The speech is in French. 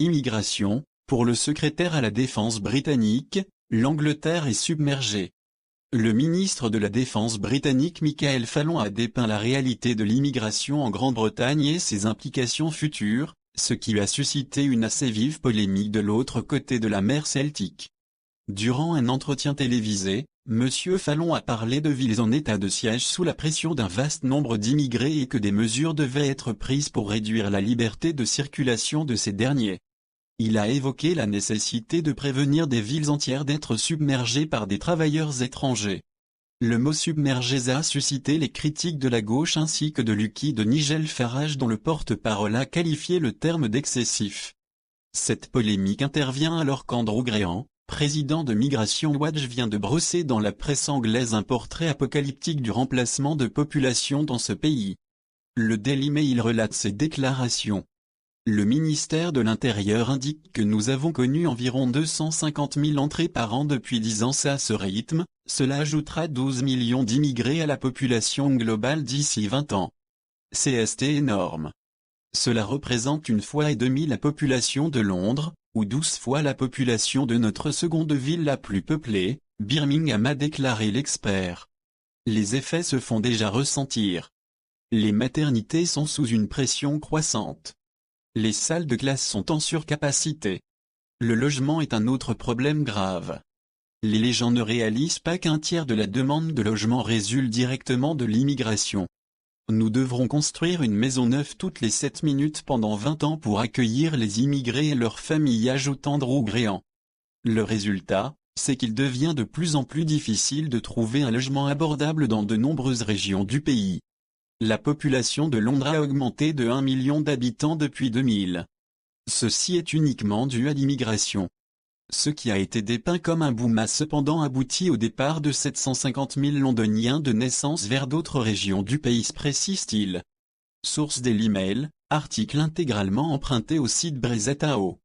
Immigration, pour le secrétaire à la Défense britannique, l'Angleterre est submergée. Le ministre de la Défense britannique Michael Fallon a dépeint la réalité de l'immigration en Grande-Bretagne et ses implications futures, ce qui a suscité une assez vive polémique de l'autre côté de la mer Celtique. Durant un entretien télévisé, M. Fallon a parlé de villes en état de siège sous la pression d'un vaste nombre d'immigrés et que des mesures devaient être prises pour réduire la liberté de circulation de ces derniers. Il a évoqué la nécessité de prévenir des villes entières d'être submergées par des travailleurs étrangers. Le mot submergés a suscité les critiques de la gauche ainsi que de Lucky de Nigel Farage dont le porte-parole a qualifié le terme d'excessif. Cette polémique intervient alors qu'Andrew Graham, président de Migration Watch, vient de brosser dans la presse anglaise un portrait apocalyptique du remplacement de population dans ce pays. Le Daily Mail relate ces déclarations. Le ministère de l'Intérieur indique que nous avons connu environ 250 000 entrées par an depuis 10 ans. À ce rythme, cela ajoutera 12 millions d'immigrés à la population globale d'ici 20 ans. C'est énorme. Cela représente 1,5 fois la population de Londres, ou 12 fois la population de notre seconde ville la plus peuplée, Birmingham, a déclaré l'expert. Les effets se font déjà ressentir. Les maternités sont sous une pression croissante. Les salles de classe sont en surcapacité. Le logement est un autre problème grave. Les gens ne réalisent pas qu'un tiers de la demande de logement résulte directement de l'immigration. Nous devrons construire une maison neuve toutes les 7 minutes pendant 20 ans pour accueillir les immigrés et leurs familles, ajoute Andrew Graham. Le résultat, c'est qu'il devient de plus en plus difficile de trouver un logement abordable dans de nombreuses régions du pays. La population de Londres a augmenté de 1 million d'habitants depuis 2000. Ceci est uniquement dû à l'immigration. Ce qui a été dépeint comme un boom a cependant abouti au départ de 750 000 Londoniens de naissance vers d'autres régions du pays, précise-t-il. Source Daily Mail, article intégralement emprunté au site Brexitao.